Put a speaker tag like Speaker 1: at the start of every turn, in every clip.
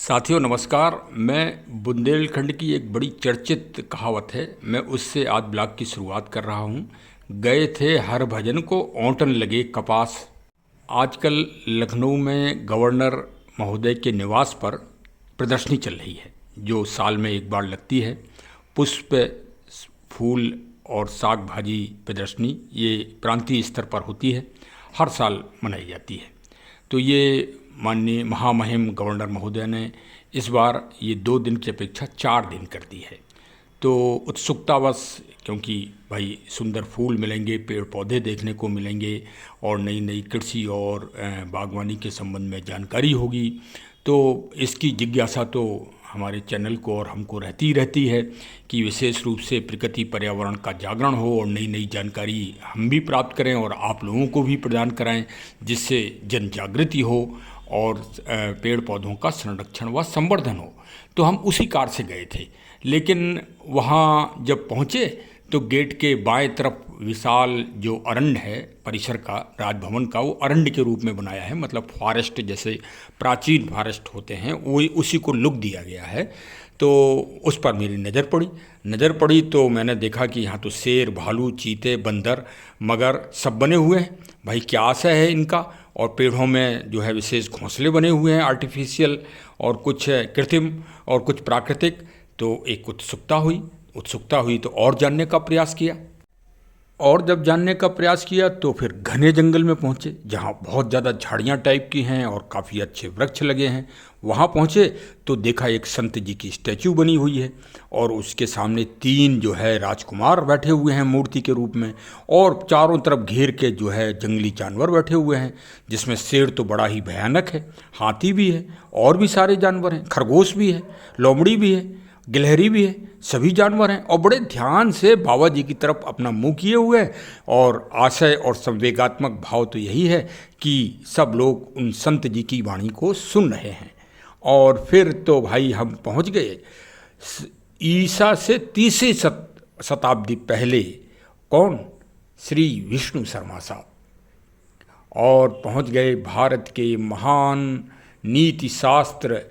Speaker 1: साथियों नमस्कार। मैं बुंदेलखंड की एक बड़ी चर्चित कहावत है, मैं उससे आज ब्लॉग की शुरुआत कर रहा हूँ। गए थे हर भजन को ओंटन लगे कपास। आजकल लखनऊ में गवर्नर महोदय के निवास पर प्रदर्शनी चल रही है, जो साल में एक बार लगती है। पुष्प, फूल और साग भाजी प्रदर्शनी ये प्रांतीय स्तर पर होती है, हर साल मनाई जाती है। तो ये माननीय महामहिम गवर्नर महोदय ने इस बार ये 2 दिन की अपेक्षा 4 दिन कर दी है। तो उत्सुकतावश, क्योंकि भाई सुंदर फूल मिलेंगे, पेड़ पौधे देखने को मिलेंगे और नई नई कृषि और बागवानी के संबंध में जानकारी होगी, तो इसकी जिज्ञासा तो हमारे चैनल को और हमको रहती है कि विशेष रूप से प्रकृति पर्यावरण का जागरण हो और नई नई जानकारी हम भी प्राप्त करें और आप लोगों को भी प्रदान कराएं, जिससे जन जागृति हो और पेड़ पौधों का संरक्षण व संवर्धन हो। तो हम उसी कार से गए थे, लेकिन वहाँ जब पहुँचे तो गेट के बाएं तरफ विशाल जो अरण्य है परिसर का, राजभवन का, वो अरण्य के रूप में बनाया है। मतलब फॉरेस्ट, जैसे प्राचीन फॉरेस्ट होते हैं, वो उसी को लुक दिया गया है। तो उस पर मेरी नज़र पड़ी तो मैंने देखा कि यहाँ तो शेर, भालू, चीते, बंदर, मगर सब बने हुए हैं। भाई क्या आशय है इनका। और पेड़ों में जो है विशेष घोंसले बने हुए हैं, आर्टिफिशियल और कुछ कृत्रिम और कुछ प्राकृतिक। तो एक उत्सुकता हुई तो और जानने का प्रयास किया। और जब जानने का प्रयास किया तो फिर घने जंगल में पहुँचे, जहाँ बहुत ज़्यादा झाड़ियाँ टाइप की हैं और काफ़ी अच्छे वृक्ष लगे हैं। वहाँ पहुँचे तो देखा एक संत जी की स्टैचू बनी हुई है और उसके सामने 3 जो है राजकुमार बैठे हुए हैं मूर्ति के रूप में, और चारों तरफ घेर के जो है जंगली जानवर बैठे हुए हैं, जिसमें शेर तो बड़ा ही भयानक है, हाथी भी है और भी सारे जानवर हैं, खरगोश भी है, लोमड़ी भी है, गिलहरी भी है, सभी जानवर हैं। और बड़े ध्यान से बाबा जी की तरफ अपना मुंह किए हुए हैं। और आशय और संवेगात्मक भाव तो यही है कि सब लोग उन संत जी की वाणी को सुन रहे हैं। और फिर तो भाई हम पहुंच गए ईसा से 3वीं शताब्दी पहले, कौन, श्री विष्णु शर्मा साहब, और पहुंच गए भारत के महान नीति शास्त्र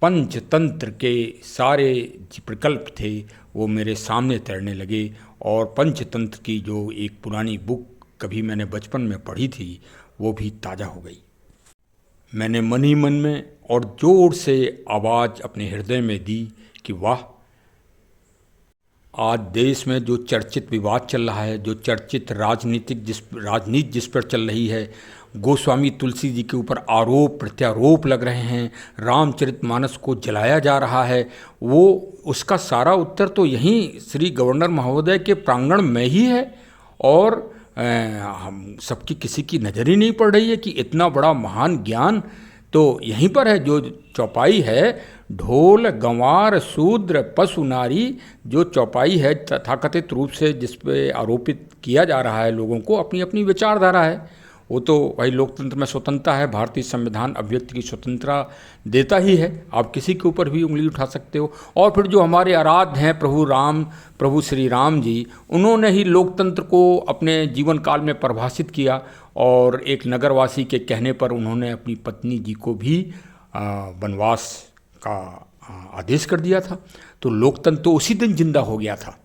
Speaker 1: पंचतंत्र के सारे जो प्रकल्प थे वो मेरे सामने तैरने लगे। और पंचतंत्र की जो एक पुरानी बुक कभी मैंने बचपन में पढ़ी थी, वो भी ताज़ा हो गई। मैंने मन ही मन में और जोर से आवाज़ अपने हृदय में दी कि वाह, आज देश में जो चर्चित विवाद चल रहा है, जो चर्चित राजनीति जिस पर चल रही है, गोस्वामी तुलसी जी के ऊपर आरोप प्रत्यारोप लग रहे हैं, रामचरितमानस को जलाया जा रहा है, वो उसका सारा उत्तर तो यहीं श्री गवर्नर महोदय के प्रांगण में ही है। और हम सबकी किसी की नज़र ही नहीं पड़ रही है कि इतना बड़ा महान ज्ञान तो यहीं पर है। जो चौपाई है, ढोल गंवार शूद्र पशु नारी, जो चौपाई है तथाकथित रूप से जिस पे आरोपित किया जा रहा है लोगों को, अपनी अपनी विचारधारा है। वो तो भाई लोकतंत्र में स्वतंत्रता है, भारतीय संविधान अभिव्यक्ति की स्वतंत्रता देता ही है, आप किसी के ऊपर भी उंगली उठा सकते हो। और फिर जो हमारे आराध्य हैं प्रभु श्री राम जी, उन्होंने ही लोकतंत्र को अपने जीवन काल में परिभाषित किया। और एक नगरवासी के कहने पर उन्होंने अपनी पत्नी जी को भी वनवास का आदेश कर दिया था। तो लोकतंत्र तो उसी दिन जिंदा हो गया था।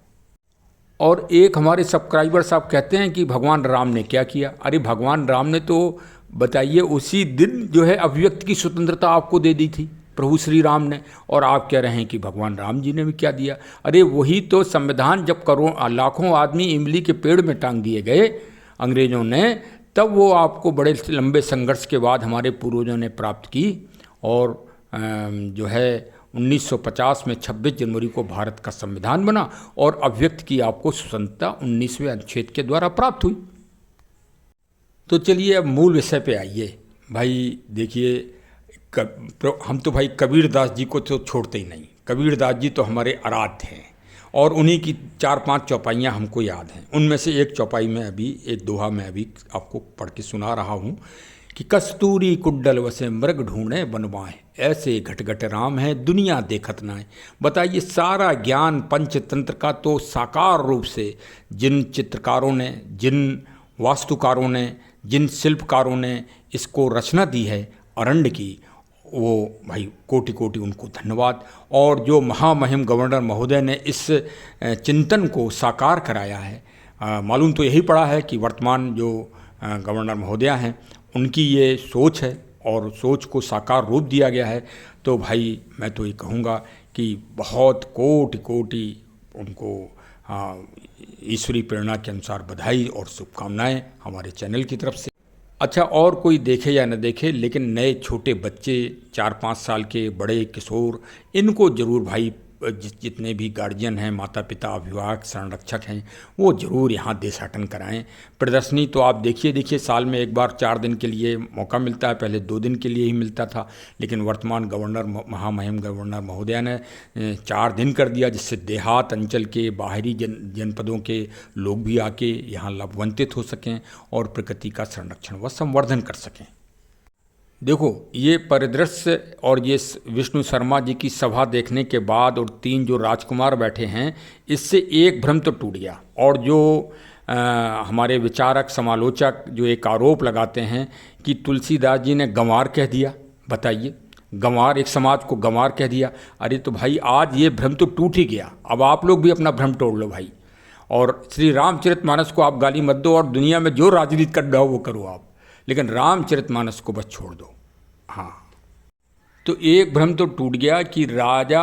Speaker 1: और एक हमारे सब्सक्राइबर साहब कहते हैं कि भगवान राम ने क्या किया। अरे भगवान राम ने तो बताइए उसी दिन जो है अभिव्यक्ति की स्वतंत्रता आपको दे दी थी प्रभु श्री राम ने, और आप कह रहे हैं कि भगवान राम जी ने भी क्या दिया। अरे वही तो संविधान जब लाखों आदमी इमली के पेड़ में टांग दिए गए अंग्रेज़ों ने, तब वो आपको बड़े लंबे संघर्ष के बाद हमारे पूर्वजों ने प्राप्त की। और जो है 1950 में 26 जनवरी को भारत का संविधान बना और अभिव्यक्त की आपको स्वतंत्रता 19वें अनुच्छेद के द्वारा प्राप्त हुई। तो चलिए अब मूल विषय पे आइए। भाई देखिए, हम तो भाई कबीरदास जी को तो छोड़ते ही नहीं। कबीरदास जी तो हमारे आराध्य हैं और उन्हीं की 4-5 चौपाइयाँ हमको याद हैं। उनमें से एक चौपाई में अभी, एक दोहा में अभी आपको पढ़ के सुना रहा हूँ कि कस्तूरी कुड्डल वसे मृग ढूंढे बनवाए, ऐसे घट राम है दुनिया देखत नाए। बताइए, सारा ज्ञान पंचतंत्र का तो साकार रूप से जिन चित्रकारों ने, जिन वास्तुकारों ने, जिन शिल्पकारों ने इसको रचना दी है अरण्य की, वो भाई कोटि कोटि उनको धन्यवाद। और जो महामहिम गवर्नर महोदय ने इस चिंतन को साकार कराया है, मालूम तो यही पड़ा है कि वर्तमान जो गवर्नर महोदया हैं उनकी ये सोच है और सोच को साकार रूप दिया गया है। तो भाई मैं तो ये कहूँगा कि बहुत कोटि कोटि उनको ईश्वरीय प्रेरणा के अनुसार बधाई और शुभकामनाएं हमारे चैनल की तरफ से। अच्छा, और कोई देखे या न देखे, लेकिन नए छोटे बच्चे 4-5 साल के, बड़े किशोर, इनको ज़रूर भाई जितने भी गार्जियन हैं, माता पिता, अभिभावक, संरक्षक हैं, वो ज़रूर यहाँ देशाटन कराएं। प्रदर्शनी तो आप देखिए साल में एक बार 4 दिन के लिए मौका मिलता है, पहले 2 दिन के लिए ही मिलता था, लेकिन वर्तमान गवर्नर महामहिम गवर्नर महोदया ने 4 दिन कर दिया, जिससे देहात अंचल के बाहरी जनपदों के लोग भी आके यहाँ लाभान्वित हो सकें और प्रकृति का संरक्षण व संवर्धन कर सकें। देखो, ये परिदृश्य और ये विष्णु शर्मा जी की सभा देखने के बाद और 3 जो राजकुमार बैठे हैं, इससे एक भ्रम तो टूट गया। और जो हमारे विचारक समालोचक जो एक आरोप लगाते हैं कि तुलसीदास जी ने गंवार कह दिया, बताइए, गंवार, एक समाज को गंवार कह दिया। अरे तो भाई आज ये भ्रम तो टूट ही गया, अब आप लोग भी अपना भ्रम तोड़ लो भाई। और श्री रामचरितमानस को आप गाली मत दो, और दुनिया में जो राजनीति कर रहा हो वो करो आप, लेकिन रामचरितमानस को बस छोड़ दो। हाँ, तो एक भ्रम तो टूट गया कि राजा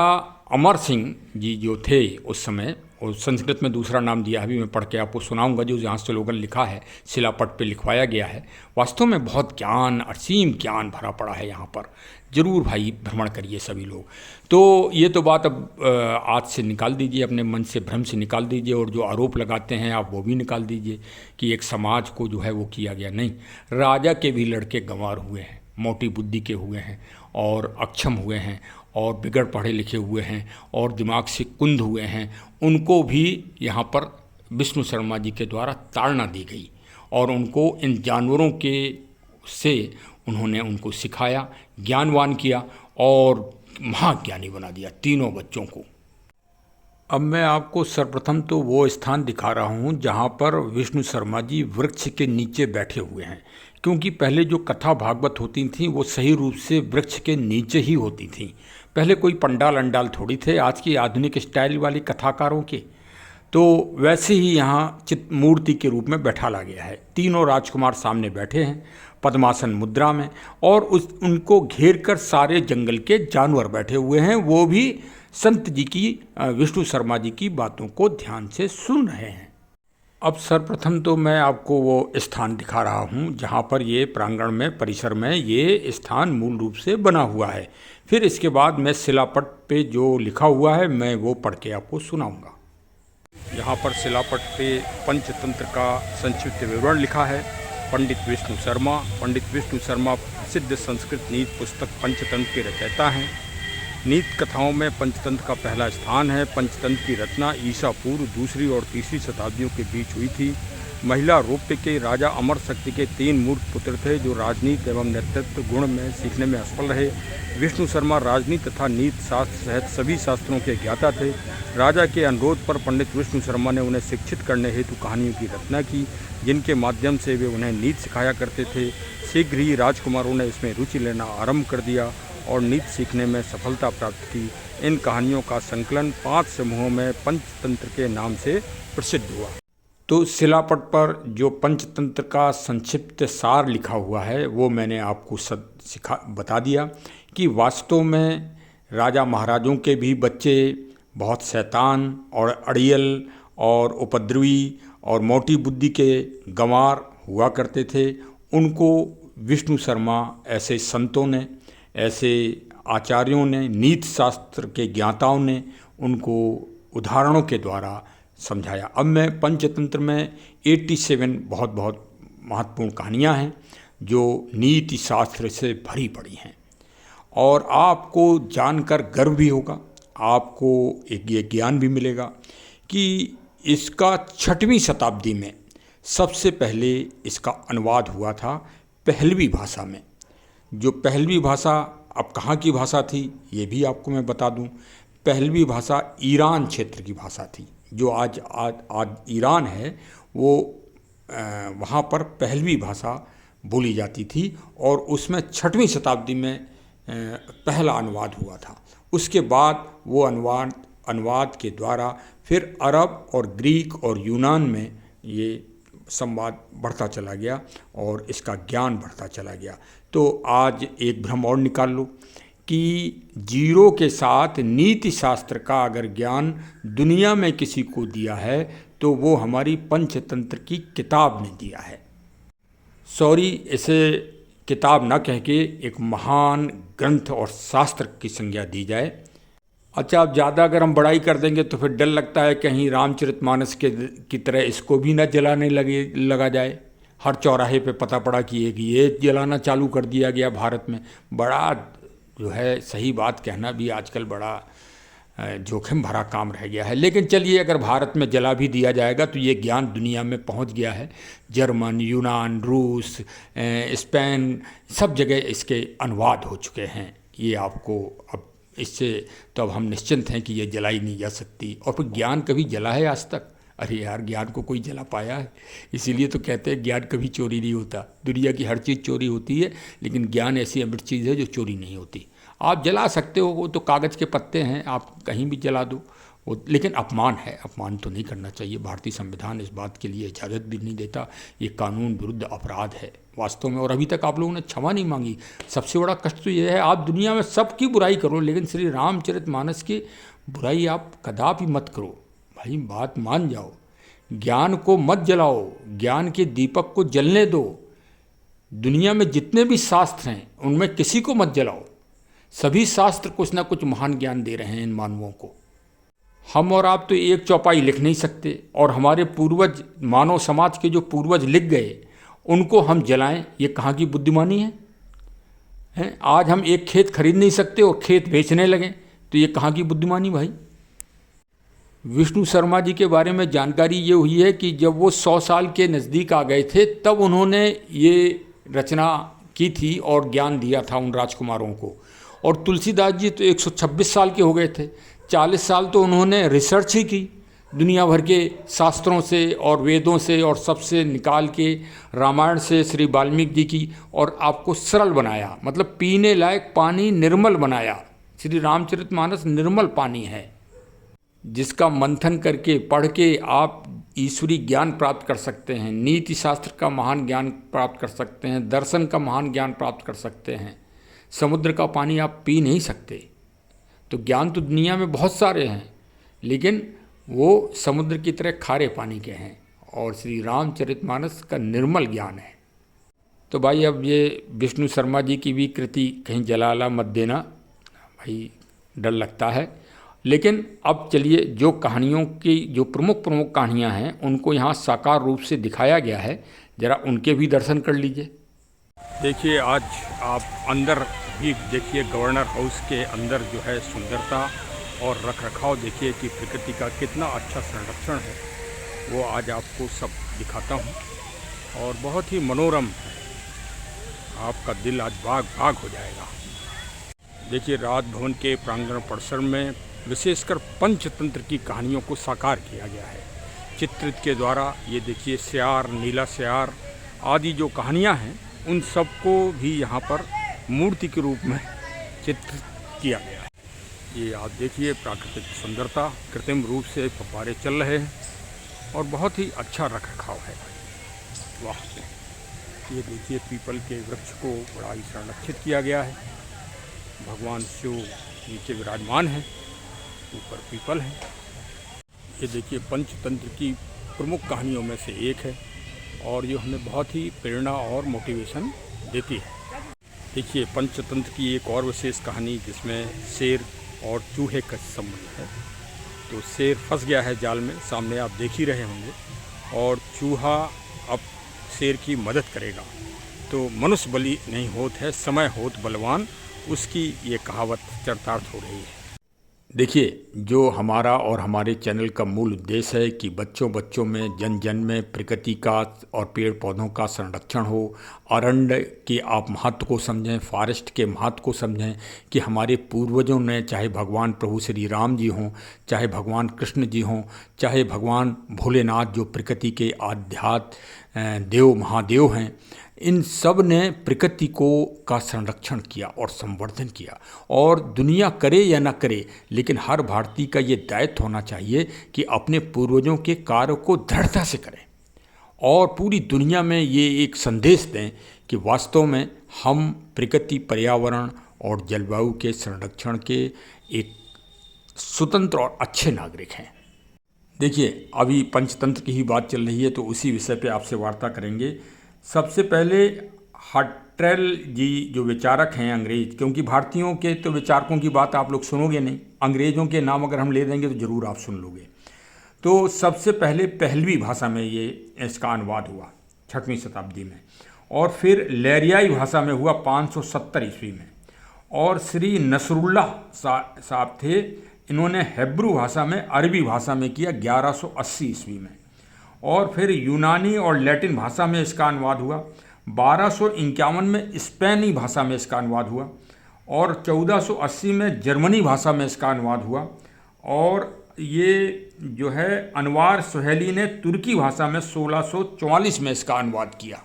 Speaker 1: अमर सिंह जी जो थे उस समय, और संस्कृत में दूसरा नाम दिया है, अभी मैं पढ़ के आपको सुनाऊंगा, जो यहाँ स्लोगन लिखा है, शिलापट पे लिखवाया गया है। वास्तव में बहुत ज्ञान, असीम ज्ञान भरा पड़ा है यहाँ पर। जरूर भाई भ्रमण करिए सभी लोग। तो ये तो बात अब आज से निकाल दीजिए, अपने मन से भ्रम से निकाल दीजिए, और जो आरोप लगाते हैं आप वो भी निकाल दीजिए कि एक समाज को जो है वो किया गया। नहीं, राजा के भी लड़के गंवार हुए हैं, मोटी बुद्धि के हुए हैं, और अक्षम हुए हैं, और बिगड़ पढ़े लिखे हुए हैं, और दिमाग से कुंद हुए हैं। उनको भी यहाँ पर विष्णु शर्मा जी के द्वारा ताड़ना दी गई, और उनको इन जानवरों के से उन्होंने उनको सिखाया, ज्ञानवान किया, और महाज्ञानी बना दिया तीनों बच्चों को। अब मैं आपको सर्वप्रथम तो वो स्थान दिखा रहा हूँ जहाँ पर विष्णु शर्मा जी वृक्ष के नीचे बैठे हुए हैं, क्योंकि पहले जो कथा भागवत होती थी वो सही रूप से वृक्ष के नीचे ही होती थी। पहले कोई पंडाल अंडाल थोड़ी थे आज की आधुनिक स्टाइल वाली कथाकारों के। तो वैसे ही यहाँ मूर्ति के रूप में बैठा ला गया है। तीनों राजकुमार सामने बैठे हैं पद्मासन मुद्रा में, और उनको घेर कर सारे जंगल के जानवर बैठे हुए हैं, वो भी संत जी की, विष्णु शर्मा जी की बातों को ध्यान से सुन रहे हैं। अब सर्वप्रथम तो मैं आपको वो स्थान दिखा रहा हूँ जहाँ पर ये प्रांगण में, परिसर में ये स्थान मूल रूप से बना हुआ है। फिर इसके बाद मैं शिलापट पे जो लिखा हुआ है मैं वो पढ़ के आपको सुनाऊंगा। यहाँ पर शिलापट पे पंचतंत्र का संक्षिप्त विवरण लिखा है। पंडित विष्णु शर्मा प्रसिद्ध संस्कृत नीति पुस्तक पंचतंत्र के रचयिता हैं। नीति कथाओं में पंचतंत्र का पहला स्थान है। पंचतंत्र की रचना ईसा पूर्व 2री और 3री शताब्दियों के बीच हुई थी। महिला रूप्य के राजा अमर शक्ति के 3 मूर्ख पुत्र थे जो राजनीति एवं नेतृत्व गुण में सीखने में असफल रहे। विष्णु शर्मा राजनीति तथा नीति शास्त्र सहित सभी शास्त्रों के ज्ञाता थे। राजा के अनुरोध पर पंडित विष्णु शर्मा ने उन्हें शिक्षित करने हेतु कहानियों की रचना की, जिनके माध्यम से वे उन्हें नीति सिखाया करते थे। शीघ्र ही राजकुमारों ने इसमें रुचि लेना आरंभ कर दिया और नीति सीखने में सफलता प्राप्त की। इन कहानियों का संकलन 5 समूहों में पंचतंत्र के नाम से प्रसिद्ध हुआ। तो शिलापट पर जो पंचतंत्र का संक्षिप्त सार लिखा हुआ है वो मैंने आपको बता दिया कि वास्तव में राजा महाराजों के भी बच्चे बहुत शैतान और अड़ियल और उपद्रवी और मोटी बुद्धि के गंवार हुआ करते थे। उनको विष्णु शर्मा ऐसे संतों ने, ऐसे आचार्यों ने, नीति शास्त्र के ज्ञाताओं ने उनको उदाहरणों के द्वारा समझाया। अब मैं पंचतंत्र में 87 बहुत बहुत महत्वपूर्ण कहानियाँ हैं जो नीति शास्त्र से भरी पड़ी हैं, और आपको जानकर गर्व भी होगा, आपको एक ये ज्ञान भी मिलेगा कि इसका 6वीं शताब्दी में सबसे पहले इसका अनुवाद हुआ था पहलवी भाषा में। जो पहलवी भाषा अब कहाँ की भाषा थी ये भी आपको मैं बता दूं। पहलवी भाषा ईरान क्षेत्र की भाषा थी। जो आज ईरान है वो वहाँ पर पहलवी भाषा बोली जाती थी, और उसमें 6वीं शताब्दी में पहला अनुवाद हुआ था। उसके बाद वो अनुवाद के द्वारा फिर अरब और ग्रीक और यूनान में ये संवाद बढ़ता चला गया और इसका ज्ञान बढ़ता चला गया। तो आज एक भ्रम और निकाल लो कि जीरो के साथ नीति शास्त्र का अगर ज्ञान दुनिया में किसी को दिया है तो वो हमारी पंचतंत्र की किताब ने दिया है। सॉरी, इसे किताब ना कह के एक महान ग्रंथ और शास्त्र की संज्ञा दी जाए। अच्छा, अब ज़्यादा अगर हम बड़ाई कर देंगे तो फिर डर लगता है कहीं रामचरितमानस की तरह इसको भी ना जलाने लगा जाए। हर चौराहे पे पता पड़ा कि एक ये जलाना चालू कर दिया गया भारत में। बड़ा जो है सही बात कहना भी आजकल बड़ा जोखिम भरा काम रह गया है। लेकिन चलिए, अगर भारत में जला भी दिया जाएगा तो ये ज्ञान दुनिया में पहुंच गया है। जर्मन, यूनान, रूस, स्पेन, सब जगह इसके अनुवाद हो चुके हैं। ये आपको अब इससे तो अब हम निश्चिंत हैं कि ये जलाई नहीं जा सकती। और फिर ज्ञान कभी जला है आज तक? अरे यार, ज्ञान को कोई जला पाया है? इसीलिए तो कहते हैं ज्ञान कभी चोरी नहीं होता। दुनिया की हर चीज़ चोरी होती है, लेकिन ज्ञान ऐसी अमृत चीज़ है जो चोरी नहीं होती। आप जला सकते हो, वो तो कागज़ के पत्ते हैं, आप कहीं भी जला दो वो, लेकिन अपमान है, अपमान तो नहीं करना चाहिए। भारतीय संविधान इस बात के लिए इजाज़त भी नहीं देता। ये कानून विरुद्ध अपराध है वास्तव में। और अभी तक आप लोगों ने क्षमा नहीं मांगी। सबसे बड़ा कष्ट तो ये है, आप दुनिया में सबकी बुराई करो लेकिन श्री रामचरितमानस की बुराई आप कदापि मत करो। भाई, बात मान जाओ, ज्ञान को मत जलाओ, ज्ञान के दीपक को जलने दो। दुनिया में जितने भी शास्त्र हैं उनमें किसी को मत जलाओ। सभी शास्त्र कुछ ना कुछ महान ज्ञान दे रहे हैं इन मानवों को। हम और आप तो एक चौपाई लिख नहीं सकते, और हमारे पूर्वज, मानव समाज के जो पूर्वज लिख गए उनको हम जलाएं, ये कहाँ की बुद्धिमानी है? आज हम एक खेत खरीद नहीं सकते और खेत बेचने लगें, तो ये कहाँ की बुद्धिमानी भाई? विष्णु शर्मा जी के बारे में जानकारी ये हुई है कि जब वो 100 साल के नज़दीक आ गए थे तब उन्होंने ये रचना की थी और ज्ञान दिया था उन राजकुमारों को। और तुलसीदास जी तो 126 साल के हो गए थे। 40 साल तो उन्होंने रिसर्च ही की दुनिया भर के शास्त्रों से और वेदों से और सबसे निकाल के, रामायण से श्री वाल्मीकि जी की, और आपको सरल बनाया, मतलब पीने लायक पानी निर्मल बनाया। श्री रामचरितमानस निर्मल पानी है जिसका मंथन करके, पढ़ के आप ईश्वरी ज्ञान प्राप्त कर सकते हैं, नीति शास्त्र का महान ज्ञान प्राप्त कर सकते हैं, दर्शन का महान ज्ञान प्राप्त कर सकते हैं। समुद्र का पानी आप पी नहीं सकते। तो ज्ञान तो दुनिया में बहुत सारे हैं, लेकिन वो समुद्र की तरह खारे पानी के हैं, और श्री रामचरितमानस का निर्मल ज्ञान है। तो भाई, अब ये विष्णु शर्मा जी की भी कृति कहीं जलाला मत देना भाई, डर लगता है। लेकिन अब चलिए, जो कहानियों की जो प्रमुख कहानियाँ हैं उनको यहाँ साकार रूप से दिखाया गया है, ज़रा उनके भी दर्शन कर लीजिए। देखिए, आज आप अंदर भी देखिए, गवर्नर हाउस के अंदर जो है सुंदरता और रखरखाव देखिए कि प्रकृति का कितना अच्छा संरक्षण है, वो आज आपको सब दिखाता हूँ। और बहुत ही मनोरम है, आपका दिल आज बाग बाग हो जाएगा। देखिए, राजभवन के प्रांगण परिसर में विशेषकर पंचतंत्र की कहानियों को साकार किया गया है चित्रित के द्वारा। ये देखिए, स्यार, नीला स्यार आदि जो कहानियाँ हैं उन सब को भी यहाँ पर मूर्ति के रूप में चित्रित किया गया है। ये आप देखिए, प्राकृतिक सुंदरता, कृत्रिम रूप से फव्वारे चल रहे हैं और बहुत ही अच्छा रखरखाव है। वाह! ये देखिए, पीपल के वृक्ष को बड़ा ही संरक्षित किया गया है। भगवान शिव नीचे विराजमान हैं, ऊपर पीपल है। ये देखिए, पंचतंत्र की प्रमुख कहानियों में से एक है और जो हमें बहुत ही प्रेरणा और मोटिवेशन देती है। देखिए, पंचतंत्र की एक और विशेष कहानी जिसमें शेर और चूहे का संबंध है। तो शेर फंस गया है जाल में, सामने आप देख ही रहे होंगे, और चूहा अब शेर की मदद करेगा। तो मनुष्य बलि नहीं होत है, समय होत बलवान, उसकी ये कहावत चरितार्थ हो रही है। देखिए, जो हमारा और हमारे चैनल का मूल उद्देश्य है कि बच्चों में, जन जन में प्रकृति का और पेड़ पौधों का संरक्षण हो, अरण्य के आप महत्व को समझें, फॉरेस्ट के महत्व को समझें कि हमारे पूर्वजों ने, चाहे भगवान प्रभु श्री राम जी हों, चाहे भगवान कृष्ण जी हों, चाहे भगवान भोलेनाथ जो प्रकृति के आध्यात्म देव महादेव हैं, इन सब ने प्रकृति को का संरक्षण किया और संवर्धन किया। और दुनिया करे या ना करे, लेकिन हर भारतीय का ये दायित्व होना चाहिए कि अपने पूर्वजों के कार्य को दृढ़ता से करें और पूरी दुनिया में ये एक संदेश दें कि वास्तव में हम प्रकृति, पर्यावरण और जलवायु के संरक्षण के एक स्वतंत्र और अच्छे नागरिक हैं। देखिए, अभी पंचतंत्र की ही बात चल रही है तो उसी विषय पे आपसे वार्ता करेंगे। सबसे पहले हट्टल जी जो विचारक हैं अंग्रेज, क्योंकि भारतीयों के तो विचारकों की बात आप लोग सुनोगे नहीं, अंग्रेज़ों के नाम अगर हम ले देंगे तो ज़रूर आप सुन लोगे। तो सबसे पहले पहलवी भाषा में ये इसका अनुवाद हुआ 6वीं शताब्दी में, और फिर लेरियाई भाषा में हुआ 570 ईस्वी में। और श्री नसरुल्लाह साहब थे, इन्होंने हेब्रू भाषा में, अरबी भाषा में किया 1180 ईस्वी में। और फिर यूनानी और लैटिन भाषा में इसका अनुवाद हुआ। 1251 में स्पेनी भाषा में इसका अनुवाद हुआ और 1480 में जर्मनी भाषा में इसका अनुवाद हुआ। और ये जो है अनवार सुहेली ने तुर्की भाषा में 1644 में इसका अनुवाद किया।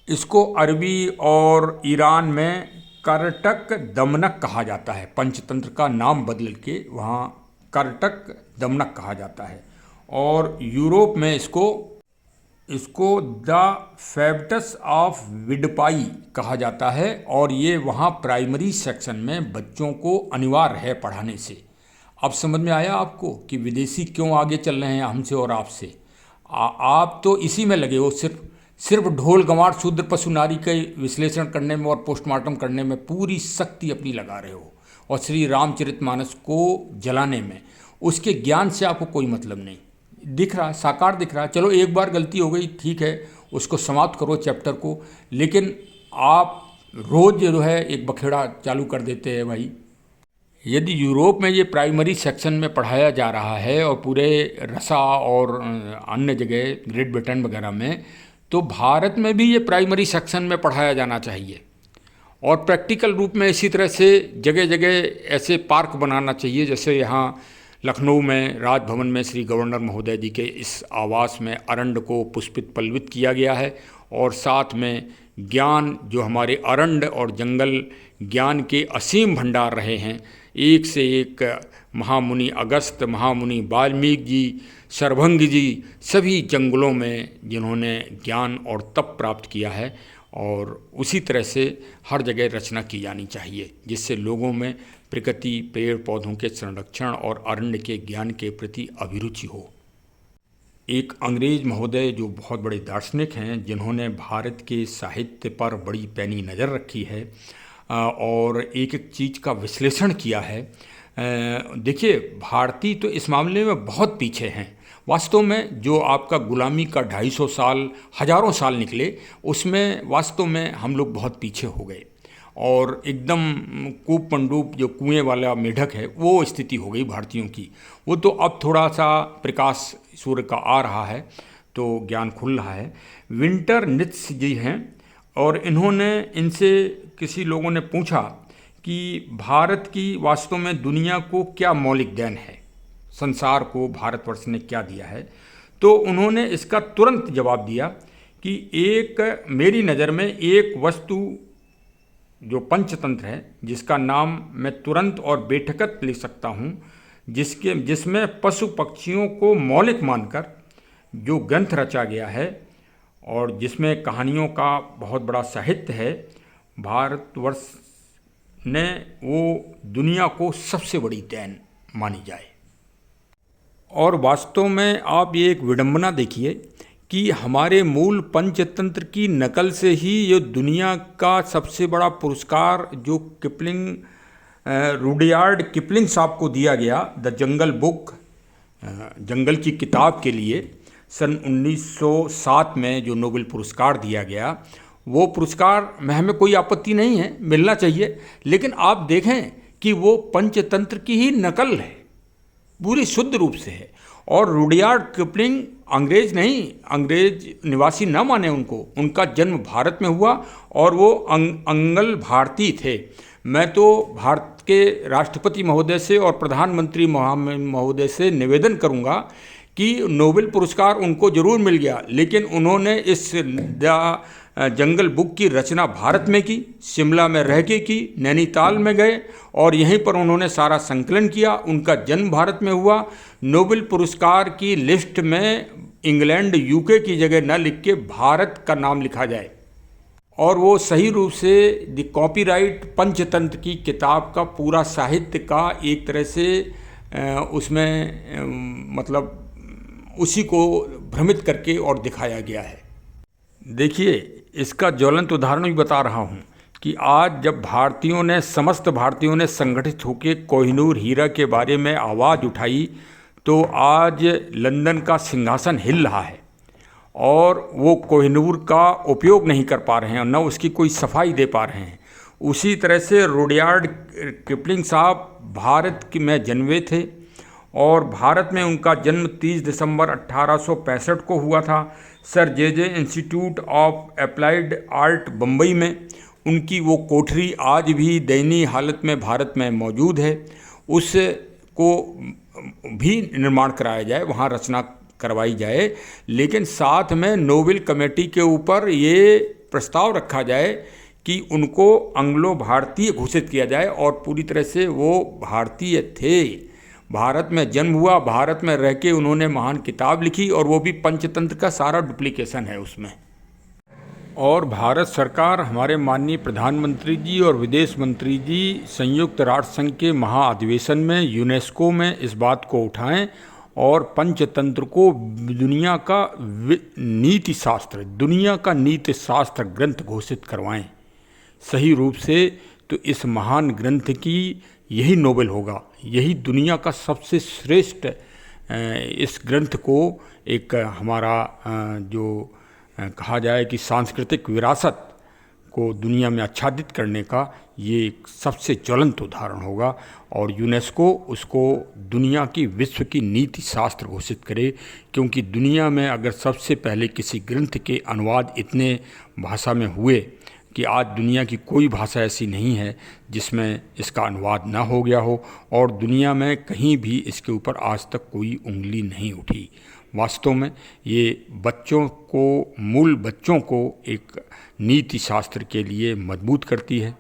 Speaker 1: इसको अरबी और ईरान में कर्टक दमनक कहा जाता है। पंचतंत्र का नाम बदल के वहाँ कर्टक दमनक कहा जाता है। और यूरोप में इसको द फैब्टस ऑफ विडपाई कहा जाता है। और ये वहाँ प्राइमरी सेक्शन में बच्चों को अनिवार्य है पढ़ाने से। अब समझ में आया आपको कि विदेशी क्यों आगे चल रहे हैं हमसे और आपसे। आप तो इसी में लगे हो, सिर्फ ढोल गंवार शूद्र पशु नारी के विश्लेषण करने में और पोस्टमार्टम करने में पूरी शक्ति अपनी लगा रहे हो, और श्री रामचरितमानस को जलाने में। उसके ज्ञान से आपको कोई मतलब नहीं दिख रहा, साकार दिख रहा। चलो एक बार गलती हो गई, ठीक है, उसको समाप्त करो चैप्टर को, लेकिन आप रोज़ जो है एक बखेड़ा चालू कर देते हैं भाई। यदि यूरोप में ये प्राइमरी सेक्शन में पढ़ाया जा रहा है और पूरे रसा और अन्य जगह ग्रेट ब्रिटेन वगैरह में, तो भारत में भी ये प्राइमरी सेक्शन में पढ़ाया जाना चाहिए। और प्रैक्टिकल रूप में इसी तरह से जगह जगह ऐसे पार्क बनाना चाहिए, जैसे यहाँ लखनऊ में राजभवन में श्री गवर्नर महोदय जी के इस आवास में अरंड को पुष्पित पल्लवित किया गया है। और साथ में ज्ञान, जो हमारे अरंड और जंगल ज्ञान के असीम भंडार रहे हैं, एक से एक महामुनि अगस्त, महामुनि वाल्मीकि जी, शरभंग जी, सभी जंगलों में जिन्होंने ज्ञान और तप प्राप्त किया है, और उसी तरह से हर जगह रचना की जानी चाहिए, जिससे लोगों में प्रकृति, पेड़ पौधों के संरक्षण और अरण्य के ज्ञान के प्रति अभिरुचि हो। एक अंग्रेज महोदय जो बहुत बड़े दार्शनिक हैं, जिन्होंने भारत के साहित्य पर बड़ी पैनी नज़र रखी है और एक एक चीज़ का विश्लेषण किया है। देखिए, भारतीय तो इस मामले में बहुत पीछे हैं। वास्तव में जो आपका गुलामी का 250 साल, हजारों साल निकले, उसमें वास्तव में हम लोग बहुत पीछे हो गए और एकदम कूप मंडूप जो कुएं वाला मेढक है वो स्थिति हो गई भारतीयों की। वो तो अब थोड़ा सा प्रकाश सूर्य का आ रहा है तो ज्ञान खुल रहा है। विंटर नित्स जी हैं और इनसे किसी लोगों ने पूछा कि भारत की वास्तव में दुनिया को क्या मौलिक देन है, संसार को भारतवर्ष ने क्या दिया है। तो उन्होंने इसका तुरंत जवाब दिया कि एक, मेरी नज़र में एक वस्तु जो पंचतंत्र है, जिसका नाम मैं तुरंत और बेठकत लिख सकता हूँ, जिसमें पशु पक्षियों को मौलिक मानकर जो ग्रंथ रचा गया है और जिसमें कहानियों का बहुत बड़ा साहित्य है, भारतवर्ष ने वो दुनिया को सबसे बड़ी देन मानी जाए। और वास्तव में आप ये एक विडंबना देखिए कि हमारे मूल पंचतंत्र की नकल से ही ये दुनिया का सबसे बड़ा पुरस्कार जो रुडयार्ड किपलिंग साहब को दिया गया, द जंगल बुक, जंगल की किताब के लिए सन 1907 में जो नोबेल पुरस्कार दिया गया, वो पुरस्कार में हमें कोई आपत्ति नहीं है, मिलना चाहिए। लेकिन आप देखें कि वो पंचतंत्र की ही नकल है, पूरी शुद्ध रूप से है। और रुडयार्ड किपलिंग अंग्रेज नहीं, अंग्रेज निवासी न माने उनको, उनका जन्म भारत में हुआ और वो अंगल भारतीय थे। मैं तो भारत के राष्ट्रपति महोदय से और प्रधानमंत्री महोदय से निवेदन करूंगा कि नोबेल पुरस्कार उनको जरूर मिल गया, लेकिन उन्होंने इस द जंगल बुक की रचना भारत में की, शिमला में रह के की, नैनीताल में गए और यहीं पर उन्होंने सारा संकलन किया। उनका जन्म भारत में हुआ। नोबेल पुरस्कार की लिस्ट में इंग्लैंड यूके की जगह न लिख के भारत का नाम लिखा जाए और वो सही रूप से द कॉपीराइट पंचतंत्र की किताब का पूरा साहित्य का एक तरह से उसमें मतलब उसी को भ्रमित करके और दिखाया गया है। देखिए, इसका ज्वलंत उदाहरण भी बता रहा हूँ कि आज जब समस्त भारतीयों ने संगठित होकर कोहिनूर हीरा के बारे में आवाज़ उठाई तो आज लंदन का सिंहासन हिल रहा है और वो कोहिनूर का उपयोग नहीं कर पा रहे हैं और न उसकी कोई सफाई दे पा रहे हैं। उसी तरह से रुडयार्ड किपलिंग साहब भारत में जन्मे थे और भारत में उनका जन्म 30 दिसंबर 1865 को हुआ था। Sir J institute of applied art Bombay में उनकी वो कोठरी आज भी दयनीय हालत में भारत में मौजूद है। उसको भी निर्माण कराया जाए, वहाँ रचना करवाई जाए, लेकिन साथ में नोबेल कमेटी के ऊपर ये प्रस्ताव रखा जाए कि उनको एंग्लो भारतीय घोषित किया जाए और पूरी तरह से वो भारतीय थे। भारत में जन्म हुआ, भारत में रह के उन्होंने महान किताब लिखी और वो भी पंचतंत्र का सारा डुप्लीकेशन है उसमें। और भारत सरकार, हमारे माननीय प्रधानमंत्री जी और विदेश मंत्री जी संयुक्त राष्ट्र संघ के महाअधिवेशन में यूनेस्को में इस बात को उठाएं और पंचतंत्र को दुनिया का नीति शास्त्र, दुनिया का नीति शास्त्र ग्रंथ घोषित करवाएं सही रूप से। तो इस महान ग्रंथ की यही नोबेल होगा, यही दुनिया का सबसे श्रेष्ठ इस ग्रंथ को एक हमारा जो कहा जाए कि सांस्कृतिक विरासत को दुनिया में आच्छादित करने का ये एक सबसे ज्वलंत उदाहरण होगा और यूनेस्को उसको दुनिया की विश्व की नीति शास्त्र घोषित करे। क्योंकि दुनिया में अगर सबसे पहले किसी ग्रंथ के अनुवाद इतने भाषा में हुए कि आज दुनिया की कोई भाषा ऐसी नहीं है जिसमें इसका अनुवाद ना हो गया हो और दुनिया में कहीं भी इसके ऊपर आज तक कोई उंगली नहीं उठी। वास्तव में ये बच्चों को एक नीति शास्त्र के लिए मजबूत करती है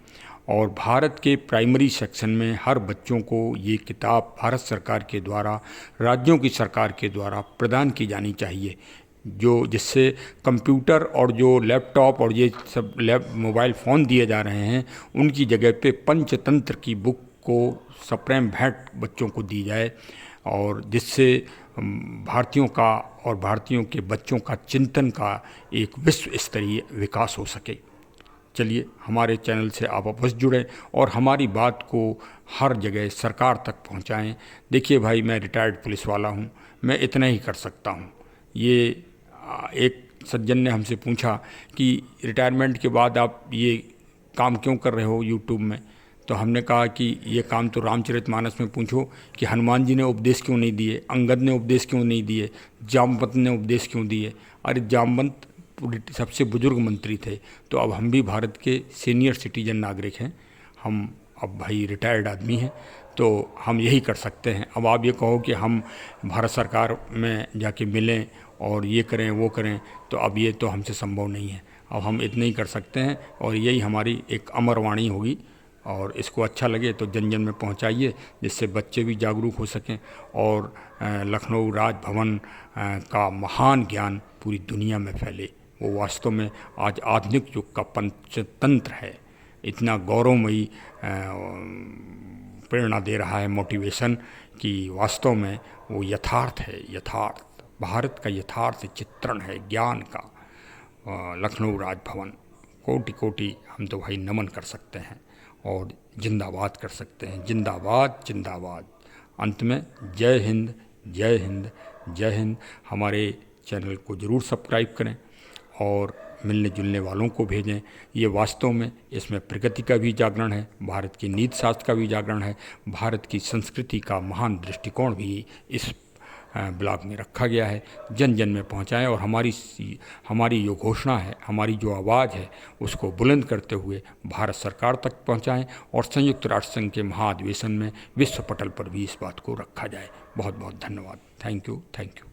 Speaker 1: और भारत के प्राइमरी सेक्शन में हर बच्चों को ये किताब भारत सरकार के द्वारा, राज्यों की सरकार के द्वारा प्रदान की जानी चाहिए, जिससे कंप्यूटर और जो लैपटॉप और ये सब मोबाइल फ़ोन दिए जा रहे हैं उनकी जगह पे पंचतंत्र की बुक को सप्रेम भेंट बच्चों को दी जाए और जिससे भारतीयों का और भारतीयों के बच्चों का चिंतन का एक विश्व स्तरीय विकास हो सके। चलिए, हमारे चैनल से आप वापस जुड़ें और हमारी बात को हर जगह सरकार तक पहुंचाएं। देखिए भाई, मैं रिटायर्ड पुलिस वाला हूं, मैं इतना ही कर सकता हूं। ये एक सज्जन ने हमसे पूछा कि रिटायरमेंट के बाद आप ये काम क्यों कर रहे हो यूट्यूब में, तो हमने कहा कि ये काम तो रामचरितमानस में पूछो कि हनुमान जी ने उपदेश क्यों नहीं दिए, अंगद ने उपदेश क्यों नहीं दिए, जामवंत ने उपदेश क्यों दिए। अरे जामवंत सबसे बुजुर्ग मंत्री थे, तो अब हम भी भारत के सीनियर सिटीजन नागरिक हैं, हम अब भाई रिटायर्ड आदमी हैं, तो हम यही कर सकते हैं। अब आप ये कहो कि हम भारत सरकार में जाके मिलें और ये करें वो करें, तो अब ये तो हमसे संभव नहीं है। अब हम इतना ही कर सकते हैं और यही हमारी एक अमर वाणी होगी और इसको अच्छा लगे तो जन जन में पहुंचाइए, जिससे बच्चे भी जागरूक हो सकें और लखनऊ राजभवन का महान ज्ञान पूरी दुनिया में फैले। वो वास्तव में आज आधुनिक युग का पंचतंत्र है, इतना गौरवमयी प्रेरणा दे रहा है, मोटिवेशन, कि वास्तव में वो यथार्थ है, यथार्थ भारत का यथार्थ चित्रण है ज्ञान का। लखनऊ राजभवन कोटि कोटि हम तो भाई नमन कर सकते हैं और जिंदाबाद कर सकते हैं। जिंदाबाद जिंदाबाद। अंत में जय हिंद, जय हिंद, जय हिंद। हमारे चैनल को ज़रूर सब्सक्राइब करें और मिलने जुलने वालों को भेजें। ये वास्तव में इसमें प्रगति का भी जागरण है, भारत की नीति शास्त्र का भी जागरण है, भारत की संस्कृति का महान दृष्टिकोण भी इस ब्लॉग में रखा गया है। जन जन में पहुंचाएं और हमारी जो घोषणा है, हमारी जो आवाज़ है, उसको बुलंद करते हुए भारत सरकार तक पहुंचाएं और संयुक्त राष्ट्र संघ के महाअधिवेशन में विश्व पटल पर भी इस बात को रखा जाए। बहुत बहुत धन्यवाद। Thank you, thank you.